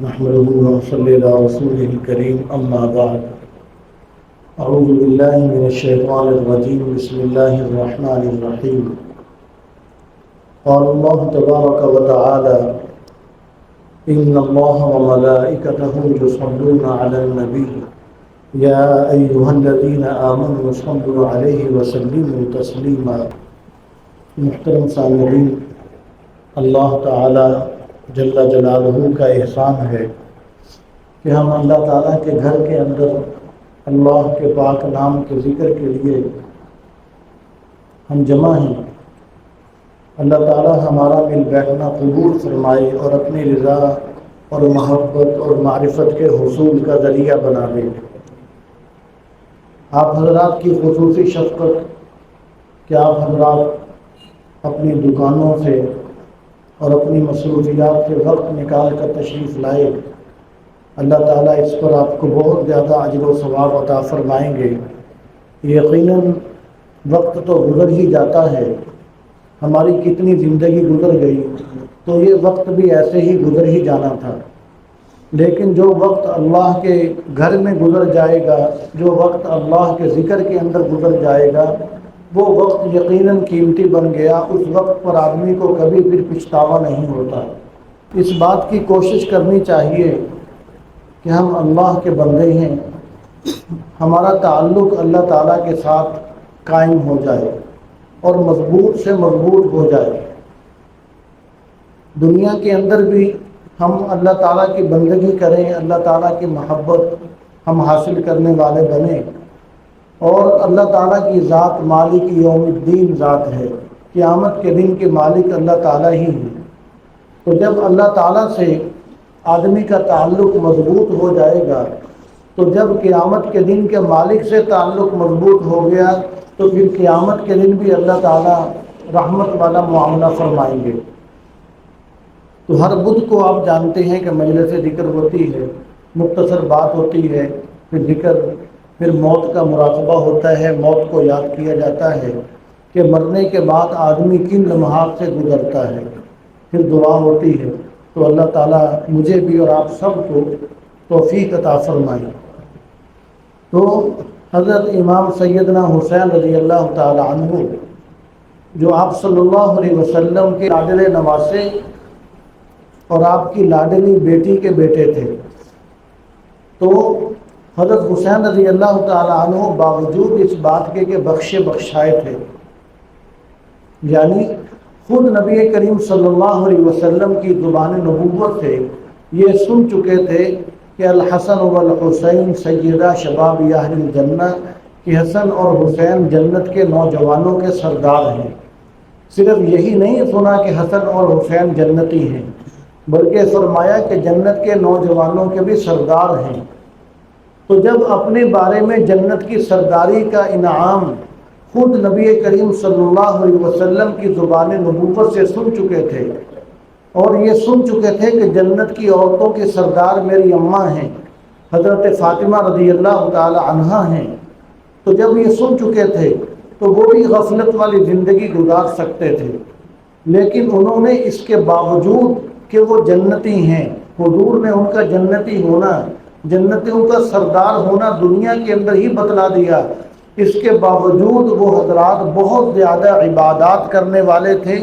نحمده ونصلي على رسوله الكريم أما بعد أعوذ بالله من الشيطان الرجيم بسم الله الرحمن الرحيم قال الله تبارك وتعالى إن الله وملائكته يصلون على النبي يا أيها الذين آمنوا صلوا عليه وسلموا تسليما. محترم سامعین، اللہ تعالی جل جلالہ کا احسان ہے کہ ہم اللہ تعالیٰ کے گھر کے اندر اللہ کے پاک نام کے ذکر کے لیے ہم جمع ہیں. اللہ تعالیٰ ہمارا مل بیٹھنا قبول فرمائے اور اپنی رضا اور محبت اور معرفت کے حصول کا ذریعہ بنا دے. آپ حضرات کی خصوصی شفقت کہ آپ حضرات اپنی دکانوں سے اور اپنی مصروفیات سے وقت نکال کر تشریف لائے، اللہ تعالیٰ اس پر آپ کو بہت زیادہ اجر و ثواب عطا فرمائیں گے. یقیناً وقت تو گزر ہی جاتا ہے، ہماری کتنی زندگی گزر گئی تو یہ وقت بھی ایسے ہی گزر ہی جانا تھا. لیکن جو وقت اللہ کے گھر میں گزر جائے گا، جو وقت اللہ کے ذکر کے اندر گزر جائے گا، وہ وقت یقیناً قیمتی بن گیا. اس وقت پر آدمی کو کبھی پھر پچھتاوا نہیں ہوتا. اس بات کی کوشش کرنی چاہیے کہ ہم اللہ کے بندے ہیں، ہمارا تعلق اللہ تعالیٰ کے ساتھ قائم ہو جائے اور مضبوط سے مضبوط ہو جائے. دنیا کے اندر بھی ہم اللہ تعالیٰ کی بندگی کریں، اللہ تعالیٰ کی محبت ہم حاصل کرنے والے بنیں. اور اللہ تعالیٰ کی ذات مالک یوم الدین ذات ہے، قیامت کے دن کے مالک اللہ تعالیٰ ہی ہیں. تو جب اللہ تعالیٰ سے آدمی کا تعلق مضبوط ہو جائے گا، تو جب قیامت کے دن کے مالک سے تعلق مضبوط ہو گیا تو پھر قیامت کے دن بھی اللہ تعالیٰ رحمت والا معاملہ فرمائیں گے. تو ہر بدھ کو آپ جانتے ہیں کہ مجلس ذکر ہوتی ہے، مختصر بات ہوتی ہے، پھر ذکر، پھر موت کا مراقبہ ہوتا ہے، موت کو یاد کیا جاتا ہے کہ مرنے کے بعد آدمی کن لمحات سے گزرتا ہے، پھر دعا ہوتی ہے. تو اللہ تعالیٰ مجھے بھی اور آپ سب کو توفیق عطا فرمائے. تو حضرت امام سیدنا حسین رضی اللہ تعالی عنہ جو آپ صلی اللہ علیہ وسلم کے لاڈلے نواسے اور آپ کی لاڈلی بیٹی کے بیٹے تھے، تو حضرت حسین رضی اللہ تعالی عنہ باوجود اس بات کے کہ بخشے بخشائے تھے، یعنی خود نبی کریم صلی اللہ علیہ وسلم کی زبان نبوت سے یہ سن چکے تھے کہ الحسن والحسین سیدہ شباب اہل الجنہ، کہ حسن اور حسین جنت کے نوجوانوں کے سردار ہیں. صرف یہی نہیں سنا کہ حسن اور حسین جنتی ہیں، بلکہ فرمایا کہ جنت کے نوجوانوں کے بھی سردار ہیں. تو جب اپنے بارے میں جنت کی سرداری کا انعام خود نبی کریم صلی اللہ علیہ وسلم کی زبان نبوت سے سن چکے تھے، اور یہ سن چکے تھے کہ جنت کی عورتوں کے سردار میری اماں ہیں، حضرت فاطمہ رضی اللہ تعالی عنہا ہیں، تو جب یہ سن چکے تھے تو وہ بھی غفلت والی زندگی گزار سکتے تھے. لیکن انہوں نے اس کے باوجود کہ وہ جنتی ہیں، حضور نے ان کا جنتی ہونا، جنتیوں کا سردار ہونا دنیا کے اندر ہی بتلا دیا. اس کے باوجود وہ حضرات بہت زیادہ عبادات کرنے والے تھے،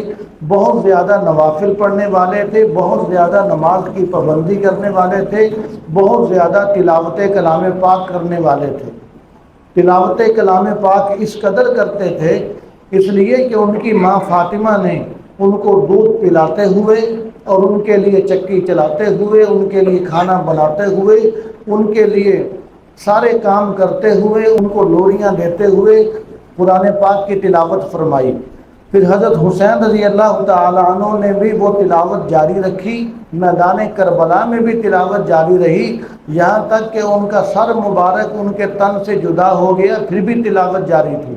بہت زیادہ نوافل پڑھنے والے تھے، بہت زیادہ نماز کی پابندی کرنے والے تھے، بہت زیادہ تلاوت کلام پاک کرنے والے تھے. تلاوت کلام پاک اس قدر کرتے تھے اس لیے کہ ان کی ماں فاطمہ نے ان کو دودھ پلاتے ہوئے اور ان کے لیے چکی چلاتے ہوئے، ان کے لیے کھانا بناتے ہوئے، ان کے لیے سارے کام کرتے ہوئے، ان کو لوریاں دیتے ہوئے قرآن پاک کی تلاوت فرمائی. پھر حضرت حسین رضی اللہ تعالی عنہ نے بھی وہ تلاوت جاری رکھی، میدان کربلا میں بھی تلاوت جاری رہی، یہاں تک کہ ان کا سر مبارک ان کے تن سے جدا ہو گیا، پھر بھی تلاوت جاری تھی.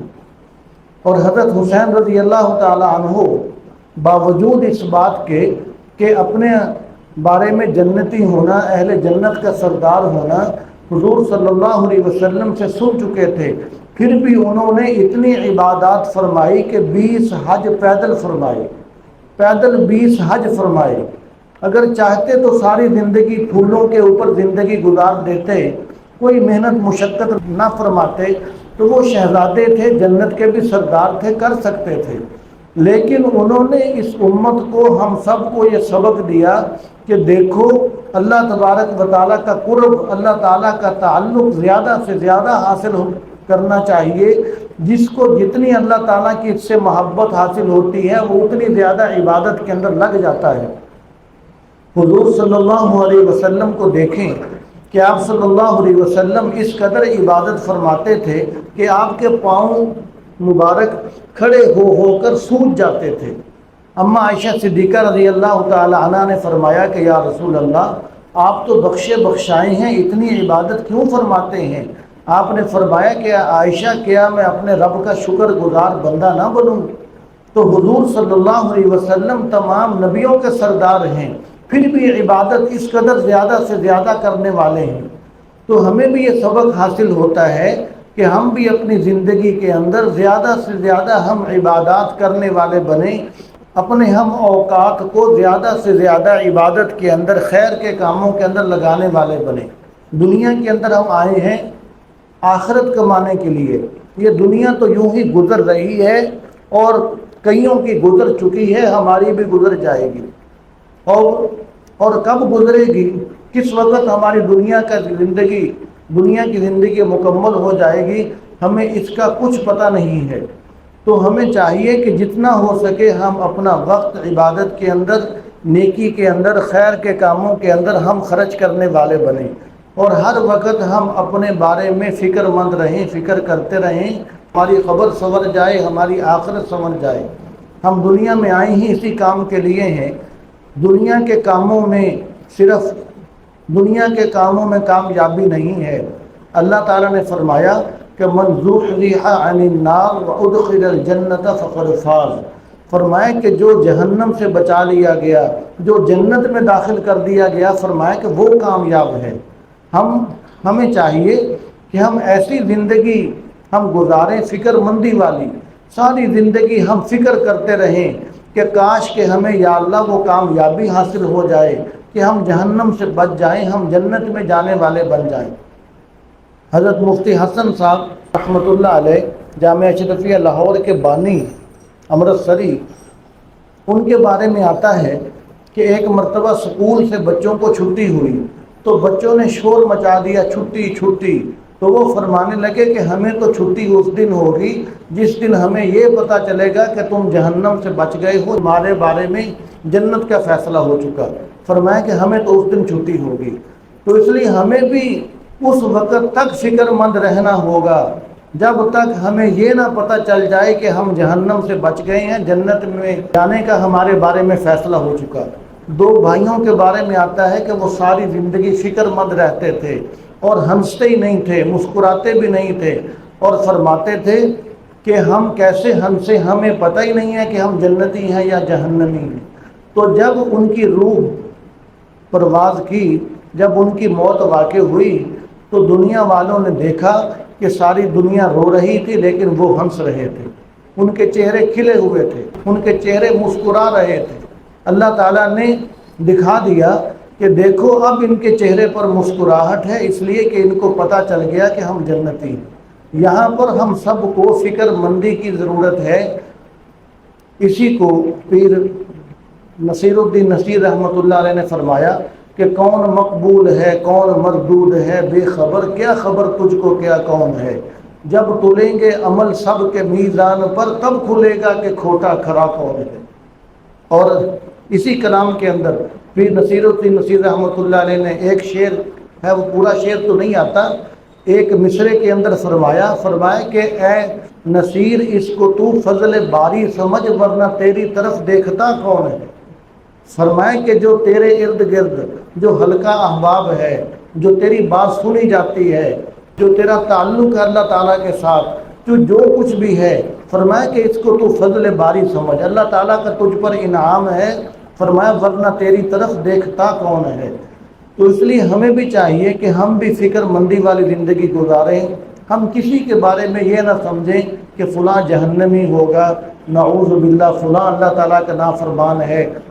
اور حضرت حسین رضی اللہ تعالی عنہ باوجود اس بات کے کہ اپنے بارے میں جنتی ہونا، اہل جنت کا سردار ہونا حضور صلی اللہ علیہ وسلم سے سن چکے تھے، پھر بھی انہوں نے اتنی عبادات فرمائی کہ 20 حج پیدل فرمائے، پیدل 20 حج فرمائے. اگر چاہتے تو ساری زندگی پھولوں کے اوپر زندگی گزار دیتے، کوئی محنت مشقت نہ فرماتے، تو وہ شہزادے تھے، جنت کے بھی سردار تھے، کر سکتے تھے۔ لیکن انہوں نے اس امت کو، ہم سب کو یہ سبق دیا کہ دیکھو اللہ تبارک و تعالیٰ کا قرب، اللہ تعالیٰ کا تعلق زیادہ سے زیادہ حاصل کرنا چاہیے۔ جس کو جتنی اللہ تعالیٰ کی اس سے محبت حاصل ہوتی ہے وہ اتنی زیادہ عبادت کے اندر لگ جاتا ہے۔ حضور صلی اللہ علیہ وسلم کو دیکھیں کہ آپ صلی اللہ علیہ وسلم اس قدر عبادت فرماتے تھے کہ آپ کے پاؤں مبارک کھڑے ہو کر سوج جاتے تھے۔ اما عائشہ صدیقہ رضی اللہ تعالی عنہ نے فرمایا کہ یا رسول اللہ، آپ تو بخشے بخشائے ہیں، اتنی عبادت کیوں فرماتے ہیں؟ آپ نے فرمایا کہ عائشہ، کیا میں اپنے رب کا شکر گزار بندہ نہ بنوں؟ تو حضور صلی اللہ علیہ وسلم تمام نبیوں کے سردار ہیں، پھر بھی عبادت اس قدر زیادہ سے زیادہ کرنے والے ہیں۔ تو ہمیں بھی یہ سبق حاصل ہوتا ہے کہ ہم بھی اپنی زندگی کے اندر زیادہ سے زیادہ ہم عبادات کرنے والے بنیں، اپنے ہم اوقات کو زیادہ سے زیادہ عبادت کے اندر، خیر کے کاموں کے اندر لگانے والے بنیں۔ دنیا کے اندر ہم آئے ہیں آخرت کمانے کے لیے۔ یہ دنیا تو یوں ہی گزر رہی ہے اور کئیوں کی گزر چکی ہے، ہماری بھی گزر جائے گی۔ اور کب گزرے گی، کس وقت ہماری دنیا کی زندگی مکمل ہو جائے گی، ہمیں اس کا کچھ پتہ نہیں ہے۔ تو ہمیں چاہیے کہ جتنا ہو سکے ہم اپنا وقت عبادت کے اندر، نیکی کے اندر، خیر کے کاموں کے اندر ہم خرچ کرنے والے بنیں، اور ہر وقت ہم اپنے بارے میں فکر مند رہیں، فکر کرتے رہیں، ہماری خبر سنور جائے، ہماری آخرت سنور جائے۔ ہم دنیا میں آئے ہی اسی کام کے لیے ہیں۔ دنیا کے کاموں میں صرف دنیا کے کاموں میں کامیابی نہیں ہے۔ اللہ تعالیٰ نے فرمایا کہ من زحزح عن النار وادخل الجنۃ فقد فاز۔ فرمایا کہ جو جہنم سے بچا لیا گیا، جو جنت میں داخل کر دیا گیا، فرمایا کہ وہ کامیاب ہے۔ ہمیں چاہیے کہ ہم ایسی زندگی ہم گزاریں فکر مندی والی، ساری زندگی ہم فکر کرتے رہیں کہ کاش کہ ہمیں یا اللہ وہ کامیابی حاصل ہو جائے کہ ہم جہنم سے بچ جائیں، ہم جنت میں جانے والے بن جائیں۔ حضرت مفتی حسن صاحب رحمۃ اللہ علیہ، جامعہ اشرفیہ لاہور کے بانی امرتسری، ان کے بارے میں آتا ہے کہ ایک مرتبہ اسکول سے بچوں کو چھٹی ہوئی تو بچوں نے شور مچا دیا، چھٹی چھٹی۔ تو وہ فرمانے لگے کہ ہمیں تو چھٹی اس دن ہوگی جس دن ہمیں یہ پتہ چلے گا کہ تم جہنم سے بچ گئے ہو، ہمارے بارے میں جنت کا فیصلہ ہو چکا۔ فرمایا کہ ہمیں تو اس دن چھٹی ہوگی۔ تو اس لیے ہمیں بھی اس وقت تک فکر مند رہنا ہوگا جب تک ہمیں یہ نہ پتہ چل جائے کہ ہم جہنم سے بچ گئے ہیں، جنت میں جانے کا ہمارے بارے میں فیصلہ ہو چکا۔ دو بھائیوں کے بارے میں آتا ہے کہ وہ ساری زندگی فکر مند رہتے تھے اور ہنستے ہی نہیں تھے، مسکراتے بھی نہیں تھے، اور فرماتے تھے کہ ہم کیسے ہنسے، ہمیں پتہ ہی نہیں ہے کہ ہم جنتی ہیں یا جہنمی ہیں۔ تو جب ان کی روح پرواز کی، جب ان کی موت واقع ہوئی، تو دنیا والوں نے دیکھا کہ ساری دنیا رو رہی تھی لیکن وہ ہنس رہے تھے، ان کے چہرے کھلے ہوئے تھے، ان کے چہرے مسکرا رہے تھے۔ اللہ تعالیٰ نے دکھا دیا کہ دیکھو اب ان کے چہرے پر مسکراہٹ ہے، اس لیے کہ ان کو پتہ چل گیا کہ ہم جنتی ہیں۔ یہاں پر ہم سب کو فکر مندی کی ضرورت ہے۔ اسی کو پیر نصیر الدین نصیر رحمۃ اللہ علیہ نے فرمایا کہ کون مقبول ہے کون مردود ہے، بے خبر کیا خبر تجھ کو کیا کون ہے، جب تلیں گے عمل سب کے میزان پر تب کھلے گا کہ کھوٹا کھرا کون ہے۔ اور اسی کلام کے اندر پھر نصیر الدین نصیر رحمۃ اللہ علیہ نے ایک شعر ہے، وہ پورا شعر تو نہیں آتا، ایک مصرے کے اندر فرمایا کہ اے نصیر اس کو تو فضل باری سمجھ ورنہ تیری طرف دیکھتا کون ہے۔ فرمایا کہ جو تیرے ارد گرد جو حلقہ احباب ہے، جو تیری بات سنی جاتی ہے، جو تیرا تعلق ہے اللہ تعالیٰ کے ساتھ، جو کچھ بھی ہے، فرمایا کہ اس کو تو فضل باری سمجھ، اللہ تعالیٰ کا تجھ پر انعام ہے، فرمایا ورنہ تیری طرف دیکھتا کون ہے۔ تو اس لیے ہمیں بھی چاہیے کہ ہم بھی فکر مندی والی زندگی گزاریں، ہم کسی کے بارے میں یہ نہ سمجھیں کہ فلاں جہنمی ہوگا، نعوذ باللہ، فلاں اللہ تعالیٰ کا نافرمان ہے،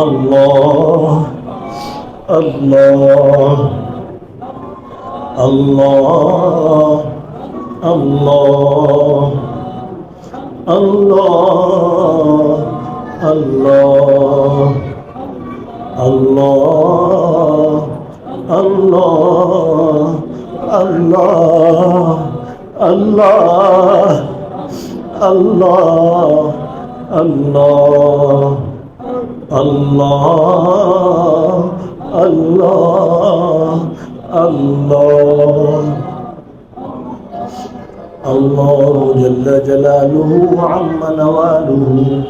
اللہ اللہ اللہ اللہ اللہ اللہ اللہ اللہ اللہ اللہ اللہ اللہ اللہ اللہ اللہ جل جلالہ وعم نوالہ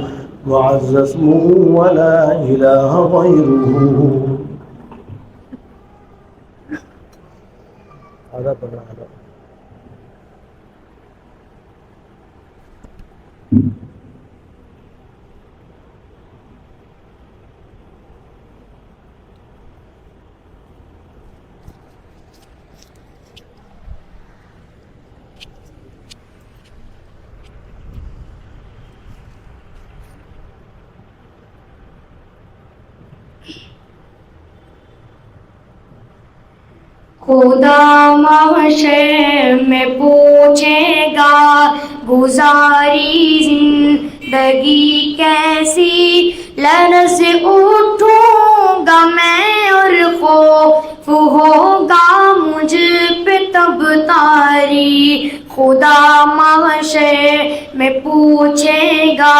وعز اسمہ ولا الہ غیرہ. خدا محشر میں پوچھے گا گزاری زندگی کیسی، لرز اٹھوں گا میں اور خوف ہوگا مجھ پہ تب تاری. خدا محشر میں پوچھے گا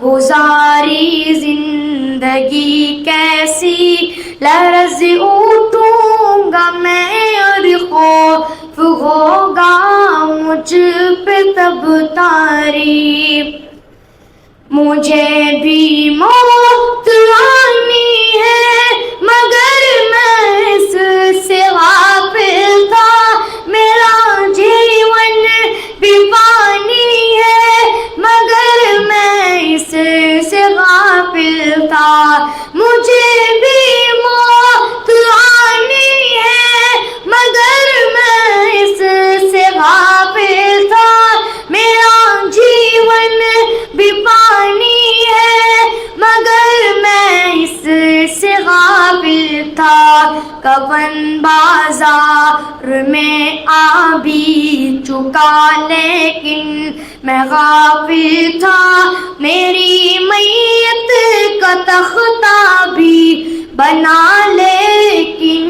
گزاری زندگی کیسی، لرز اٹھوں گا میں اور خوف ہوگا مجھ پہ تب تاری. مجھے بھی موت آنی ہے مگر میں اس سے غافل تھا، میرا جیون بھی پانی ہے مگر میں اس سے غافل تھا. مجھے بھی موت آنی ہے مگر میں اس سے غافل تھا، میرا جیون بھی پانی ہے مگر میں اس سے غافل تھا. کفن بازار میں آ بھی چکا لیکن میں غافل تھا، میری میت کا تختہ بھی بنا لیکن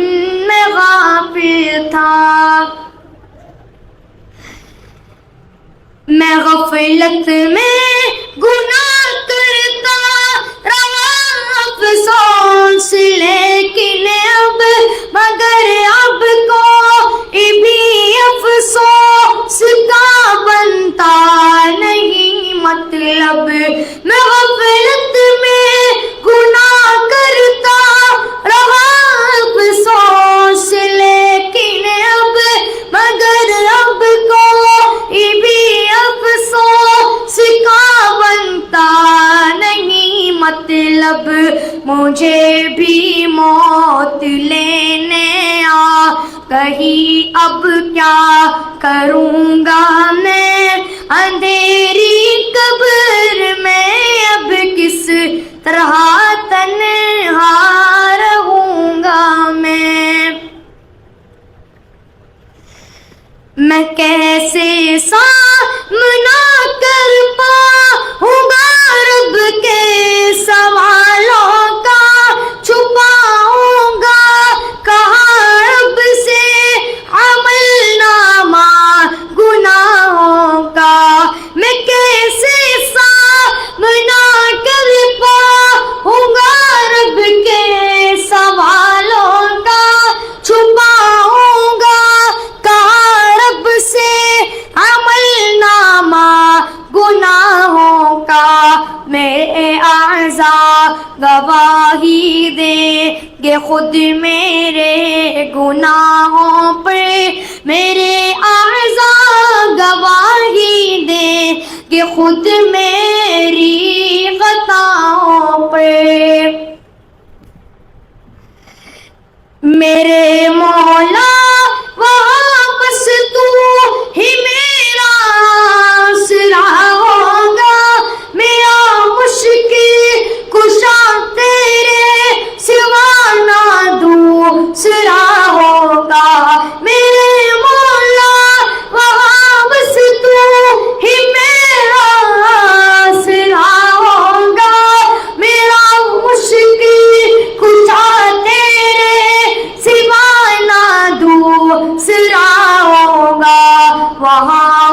میں غافل تھا. میں غفلت میں گناہ کرتا رہا افسوس لیکن اب مگر اب کوئی بھی افسوس کا بنتا نہیں مطلب. میں غفلت میں گناہ کرتا رہا افسوس لیکن اب مگر اب کوئی بھی افسوس کا بنتا نہیں مطلب. مجھے بھی موت لینے آ کہیں اب کیا کروں گا میں، اندھیری قبر میں اب کس طرح تنہا رہوں گا میں کیسے سامنا کر پاؤں گا رب کے سوالوں کا، چھپاؤں گا کہاں رب سے عمل نامہ گناہوں کا. میں کیسے سامنا کر پاؤں گا رب کے سوالوں کا، چھپاؤں گا کہاں رب سے عمل نامہ گناہوں کا. میرے اعضاء گواہی دیں گے خود میرے گناہوں پر، میرے اعضاء گواہی دیں گے خود میری خطاؤں پر. میرے مولا وہاں بس تو ہی میرا آسرا ہوگا، میرا مشکل کشا تیرے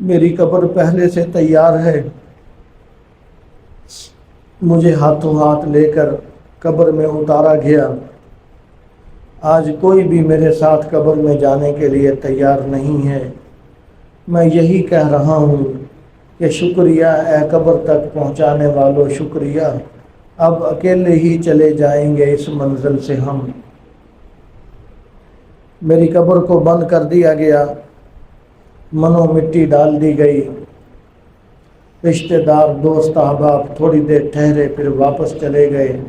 میری قبر پہلے سے تیار ہے، مجھے ہاتھوں ہاتھ لے کر قبر میں اتارا گیا۔ آج کوئی بھی میرے ساتھ قبر میں جانے کے لیے تیار نہیں ہے۔ میں یہی کہہ رہا ہوں کہ شکریہ اے قبر تک پہنچانے والوں، شکریہ، اب اکیلے ہی چلے جائیں گے اس منزل سے ہم۔ میری قبر کو بند کر دیا گیا، منو مٹی ڈال دی گئی، رشتہ دار دوست احباب تھوڑی دیر ٹھہرے پھر واپس چلے گئے۔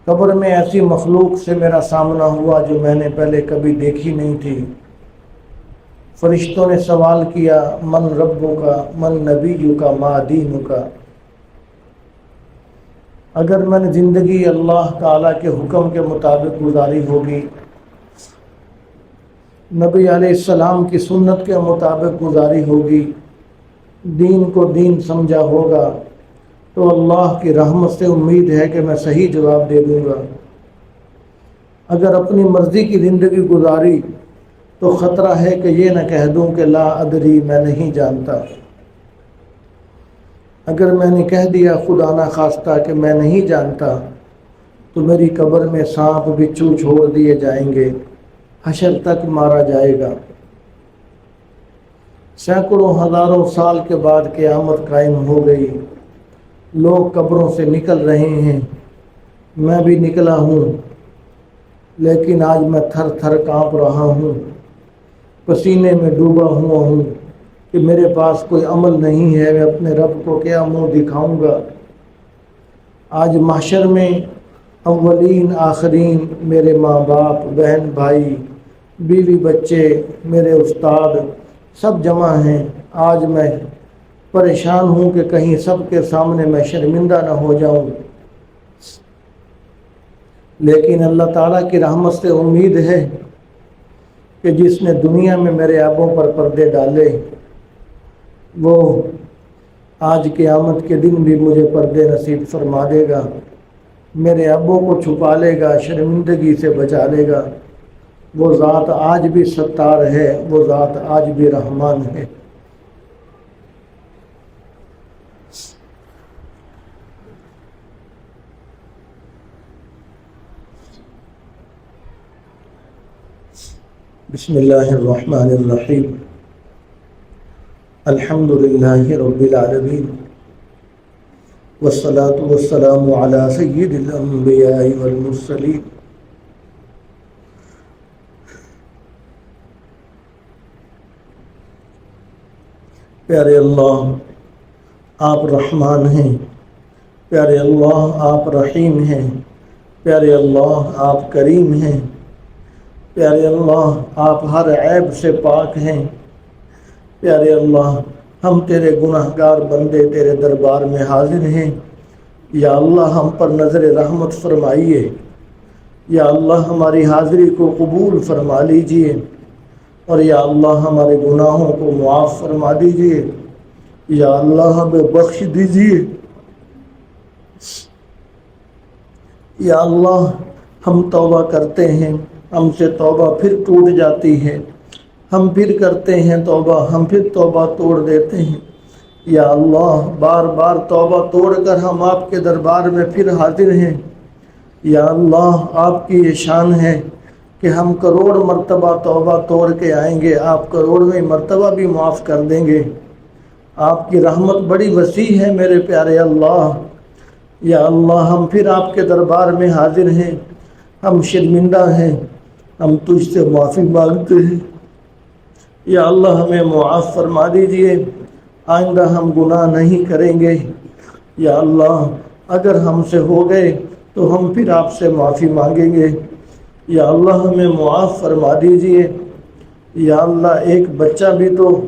قبر میں ایسی مخلوق سے میرا سامنا ہوا جو میں نے پہلے کبھی دیکھی نہیں تھی۔ فرشتوں نے سوال کیا، من ربک من نبیک ما دینک۔ اگر میں نے زندگی اللہ تعالیٰ کے حکم کے مطابق گزاری ہوگی، نبی علیہ السلام کی سنت کے مطابق گزاری ہوگی، دین کو دین سمجھا ہوگا، تو اللہ کی رحمت سے امید ہے کہ میں صحیح جواب دے دوں گا۔ اگر اپنی مرضی کی زندگی گزاری تو خطرہ ہے کہ یہ نہ کہہ دوں کہ لا ادری، میں نہیں جانتا۔ اگر میں نے کہہ دیا خدا نہ خواستہ کہ میں نہیں جانتا، تو میری قبر میں سانپ بچھو چھوڑ دیے جائیں گے، حشر تک مارا جائے گا۔ سینکڑوں ہزاروں سال کے بعد قیامت قائم ہو گئی، لوگ قبروں سے نکل رہے ہیں، میں بھی نکلا ہوں، لیکن آج میں تھر تھر کانپ رہا ہوں، پسینے میں ڈوبا ہوا ہوں کہ میرے پاس کوئی عمل نہیں ہے، میں اپنے رب کو کیا منہ دکھاؤں گا۔ آج محشر میں اولین آخرین، میرے ماں باپ، بہن بھائی، بیوی بچے، میرے استاد سب جمع ہیں۔ آج میں پریشان ہوں کہ کہیں سب کے سامنے میں شرمندہ نہ ہو جاؤں، لیکن اللہ تعالیٰ کی رحمت سے امید ہے کہ جس نے دنیا میں میرے عیبوں پر پردے ڈالے، وہ آج قیامت کے دن بھی مجھے پردے نصیب فرما دے گا، میرے عیبوں کو چھپا لے گا، شرمندگی سے بچا لے گا۔ وہ ذات آج بھی ستار ہے، وہ ذات آج بھی رحمان ہے۔ بسم اللہ الرحمن الرحیم، الحمد للہ رب العالمین، والصلاة والسلام علی سید الانبیاء والمرسلین۔ پیارے اللہ، آپ رحمان ہیں، پیارے اللہ آپ رحیم ہیں، پیارے اللہ آپ کریم ہیں، پیارے اللہ آپ ہر عیب سے پاک ہیں۔ پیارے اللہ، ہم تیرے گناہ گار بندے تیرے دربار میں حاضر ہیں، یا اللہ ہم پر نظر رحمت فرمائیے، یا اللہ ہماری حاضری کو قبول فرما لیجئے، اور یا اللہ ہمارے گناہوں کو معاف فرما دیجئے، یا اللہ ہمیں بخش دیجئے۔ یا اللہ ہم توبہ کرتے ہیں، ہم سے توبہ پھر ٹوٹ جاتی ہے، ہم پھر کرتے ہیں توبہ، ہم پھر توبہ توڑ دیتے ہیں۔ یا اللہ بار بار توبہ توڑ کر ہم آپ کے دربار میں پھر حاضر ہیں۔ یا اللہ آپ کی یہ شان ہے کہ ہم کروڑ مرتبہ توبہ توڑ کے آئیں گے، آپ کروڑویں مرتبہ بھی معاف کر دیں گے۔ آپ کی رحمت بڑی وسیع ہے میرے پیارے اللہ۔ یا اللہ ہم پھر آپ کے دربار میں حاضر ہیں، ہم شرمندہ ہیں، ہم تجھ سے معافی مانگتے ہیں۔ یا اللہ ہمیں معاف فرما دیجئے، آئندہ ہم گناہ نہیں کریں گے۔ یا اللہ اگر ہم سے ہو گئے تو ہم پھر آپ سے معافی مانگیں گے۔ یا اللہ ہمیں معاف فرما دیجئے۔ یا اللہ ایک بچہ بھی تو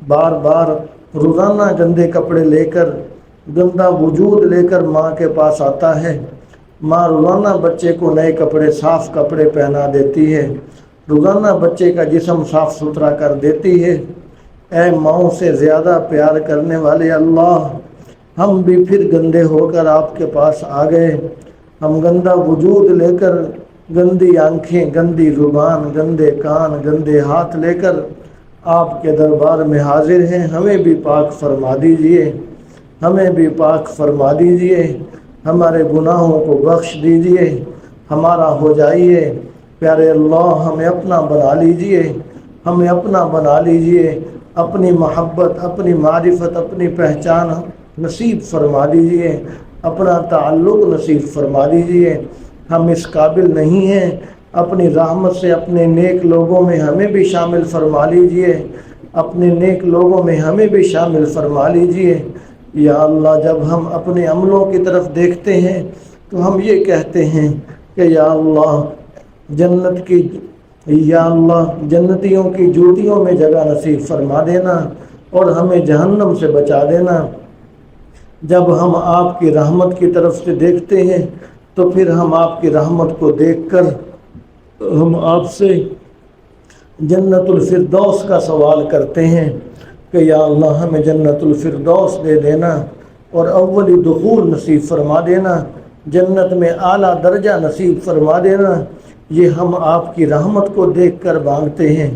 بار بار روزانہ گندے کپڑے لے کر، گندا وجود لے کر ماں کے پاس آتا ہے، ماں روزانہ بچے کو نئے کپڑے، صاف کپڑے پہنا دیتی ہے، روزانہ بچے کا جسم صاف ستھرا کر دیتی ہے۔ اے ماؤں سے زیادہ پیار کرنے والے اللہ، ہم بھی پھر گندے ہو کر آپ کے پاس آ گئے، ہم گندا وجود لے کر، گندی آنکھیں، گندی زبان، گندے کان، گندے ہاتھ لے کر آپ کے دربار میں حاضر ہیں، ہمیں بھی پاک فرما دیجئے، ہمیں بھی پاک فرما دیجئے، ہمارے گناہوں کو بخش دیجئے، ہمارا ہو جائیے۔ پیارے اللہ ہمیں اپنا بنا لیجئے، ہمیں اپنا بنا لیجئے، اپنی محبت، اپنی معرفت، اپنی پہچان نصیب فرما دیجئے، اپنا تعلق نصیب فرما دیجئے۔ ہم اس قابل نہیں ہیں، اپنی رحمت سے اپنے نیک لوگوں میں ہمیں بھی شامل فرما لیجئے، اپنے نیک لوگوں میں ہمیں بھی شامل فرما لیجئے۔ یا اللہ جب ہم اپنے عملوں کی طرف دیکھتے ہیں تو ہم یہ کہتے ہیں کہ یا اللہ یا اللہ جنتیوں کی جوتیوں میں جگہ نصیب فرما دینا اور ہمیں جہنم سے بچا دینا۔ جب ہم آپ کی رحمت کی طرف سے دیکھتے ہیں تو پھر ہم آپ کی رحمت کو دیکھ کر ہم آپ سے جنت الفردوس کا سوال کرتے ہیں کہ یا اللہ ہمیں جنت الفردوس دے دینا اور اولی دخول نصیب فرما دینا، جنت میں اعلیٰ درجہ نصیب فرما دینا۔ یہ ہم آپ کی رحمت کو دیکھ کر مانگتے ہیں۔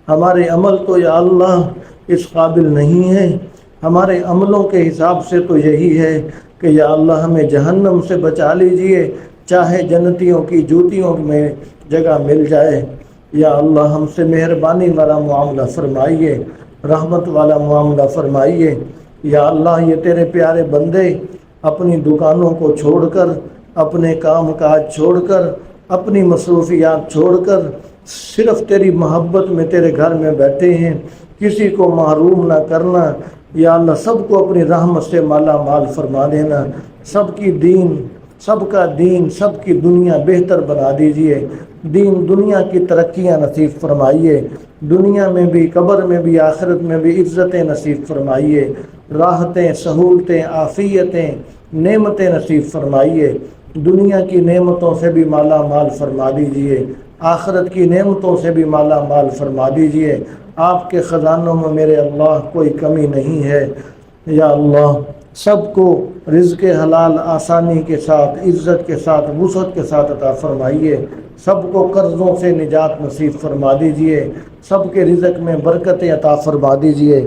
ہمارے عمل تو یا اللہ اس قابل نہیں ہے، ہمارے عملوں کے حساب سے تو یہی ہے کہ یا اللہ ہمیں جہنم سے بچا لیجئے، چاہے جنتیوں کی جوتیوں میں جگہ مل جائے۔ یا اللہ ہم سے مہربانی والا معاملہ فرمائیے، رحمت والا معاملہ فرمائیے۔ یا اللہ یہ تیرے پیارے بندے اپنی دکانوں کو چھوڑ کر، اپنے کام کاج چھوڑ کر، اپنی مصروفیات چھوڑ کر صرف تیری محبت میں تیرے گھر میں بیٹھے ہیں، کسی کو محروم نہ کرنا۔ یا اللہ سب کو اپنی رحمت سے مالا مال فرما دینا، سب کی دین، سب کا دین، سب کی دنیا بہتر بنا دیجئے، دین دنیا کی ترقیاں نصیب فرمائیے، دنیا میں بھی، قبر میں بھی، آخرت میں بھی عزتیں نصیب فرمائیے، راحتیں، سہولتیں، عافیتیں، نعمتیں نصیب فرمائیے، دنیا کی نعمتوں سے بھی مالا مال فرما دیجئے، آخرت کی نعمتوں سے بھی مالا مال فرما دیجئے۔ آپ کے خزانوں میں میرے اللہ کوئی کمی نہیں ہے۔ یا اللہ سب کو رزق حلال آسانی کے ساتھ، عزت کے ساتھ، وسعت کے ساتھ عطا فرمائیے، سب کو قرضوں سے نجات نصیب فرما دیجئے، سب کے رزق میں برکتیں عطا فرما دیجئے۔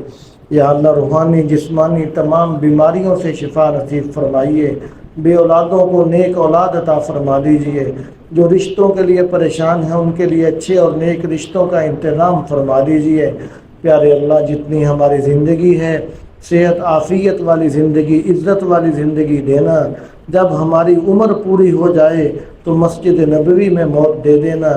یا اللہ روحانی جسمانی تمام بیماریوں سے شفا نصیب فرمائیے، بے اولادوں کو نیک اولاد عطا فرما دیجئے، جو رشتوں کے لیے پریشان ہیں ان کے لیے اچھے اور نیک رشتوں کا انتظام فرما دیجئے۔ پیارے اللہ جتنی ہماری زندگی ہے صحت عافیت والی زندگی، عزت والی زندگی دینا، جب ہماری عمر پوری ہو جائے تو مسجد نبوی میں موت دے دینا،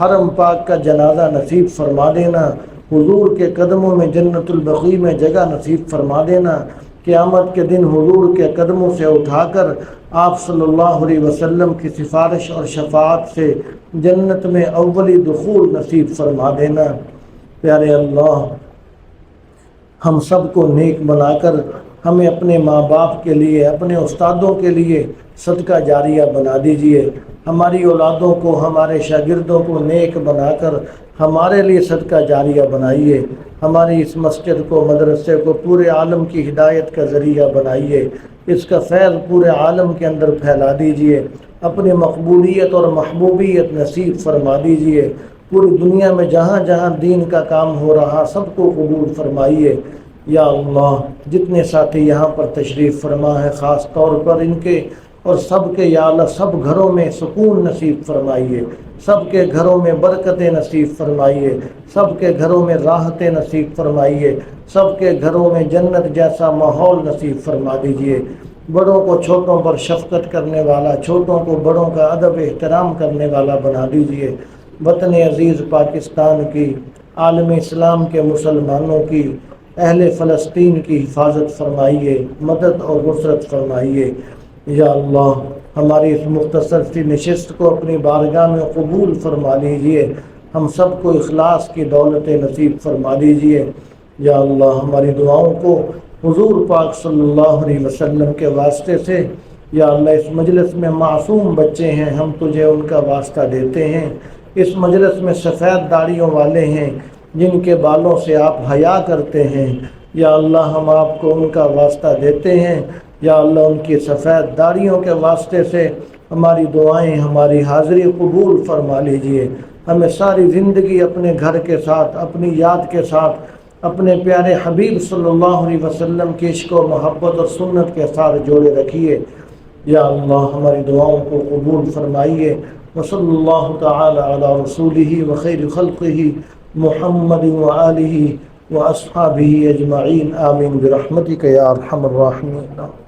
حرم پاک کا جنازہ نصیب فرما دینا، حضور کے قدموں میں جنت البقیع میں جگہ نصیب فرما دینا، قیامت کے دن حضور کے قدموں سے اٹھا کر آپ صلی اللہ علیہ وسلم کی سفارش اور شفاعت سے جنت میں اولی دخول نصیب فرما دینا۔ پیارے اللہ ہم سب کو نیک بنا کر ہمیں اپنے ماں باپ کے لیے، اپنے استادوں کے لیے صدقہ جاریہ بنا دیجئے، ہماری اولادوں کو، ہمارے شاگردوں کو نیک بنا کر ہمارے لیے صدقہ جاریہ بنائیے، ہماری اس مسجد کو، مدرسے کو پورے عالم کی ہدایت کا ذریعہ بنائیے، اس کا فیض پورے عالم کے اندر پھیلا دیجئے، اپنی مقبولیت اور محبوبیت نصیب فرما دیجئے، پوری دنیا میں جہاں جہاں دین کا کام ہو رہا سب کو قبول فرمائیے۔ یا اللہ جتنے ساتھی یہاں پر تشریف فرما ہے خاص طور پر ان کے اور سب کے یا اللہ سب گھروں میں سکون نصیب فرمائیے، سب کے گھروں میں برکتیں نصیب فرمائیے، سب کے گھروں میں راحتیں نصیب فرمائیے، سب کے گھروں میں جنت جیسا ماحول نصیب فرما دیجئے۔ بڑوں کو چھوٹوں پر شفقت کرنے والا، چھوٹوں کو بڑوں کا ادب احترام کرنے والا بنا دیجئے۔ وطن عزیز پاکستان کی، عالم اسلام کے مسلمانوں کی، اہل فلسطین کی حفاظت فرمائیے، مدد اور نصرت فرمائیے۔ یا اللہ ہماری اس مختصر سی نشست کو اپنی بارگاہ میں قبول فرما لیجئے، ہم سب کو اخلاص کی دولت نصیب فرما دیجئے۔ یا اللہ ہماری دعاؤں کو حضور پاک صلی اللہ علیہ وسلم کے واسطے سے، یا اللہ اس مجلس میں معصوم بچے ہیں، ہم تجھے ان کا واسطہ دیتے ہیں، اس مجلس میں سفید داڑھیوں والے ہیں جن کے بالوں سے آپ حیا کرتے ہیں، یا اللہ ہم آپ کو ان کا واسطہ دیتے ہیں۔ یا اللہ ان کی سفید داڑھیوں کے واسطے سے ہماری دعائیں ہماری حاضری قبول فرما لیجئے. ہمیں ساری زندگی اپنے گھر کے ساتھ اپنی یاد کے ساتھ اپنے پیارے حبیب صلی اللہ علیہ وسلم کی عشق و محبت اور سنت کے ساتھ جوڑے رکھیے. یا اللہ ہماری دعاؤں کو قبول فرمائیے. وصلی اللہ تعالی علی رسولہ وخیر خلقہ محمد وآلہ واصحابہ اجمعین. آمین برحمتک یا ارحم الراحمین.